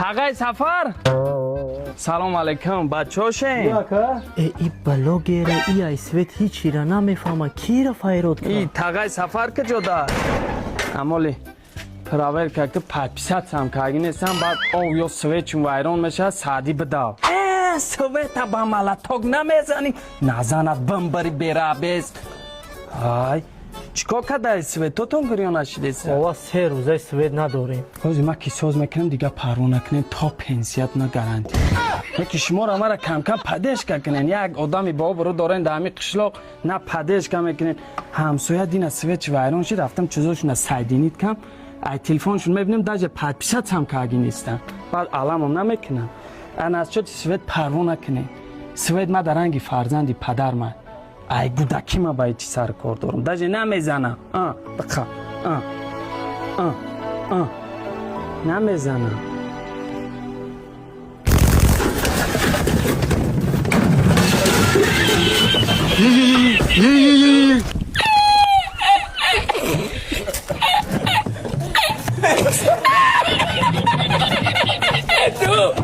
Tag'ay Safar. Salom alaykum, bachoshe. ای بلاگره ای ایسویت هیچی را نمیفهمه کی را فایرود ای Tag'ay Safar که جدا. امولی پراور که پادپیسات هم کاغینستان بعد او یو سویچ وایرون میشه سادی بداو. سویت با مالاتوگ نمیزنی نزند بمبری برابست. های چیکار کردی سویت تو گریان نشدیست؟ آوا 3 روزه سوید نداریم خوزی ما کی سوز میکنم دیگه پارو نکنین تا پنسیت نه گارانتی. یکی شما را مرا کم کم پدش کنین یک آدمی با برو دارن دامی قشلاق نه پدش کم میکنین همسایه دینا سویچ وایرون شد رفتم چیزاشون سایدینیت کم ای تلفنشون میبینیم داج پادپیسات هم کاغی نیستن بعد علامم نمیکنن انا از چه سویت پارو نکنین سویت ما درنگی فرزندی پدر ما ای گودکی ما باید چی سر کار دارم داج نمیزنم بخا نمیزنم Tu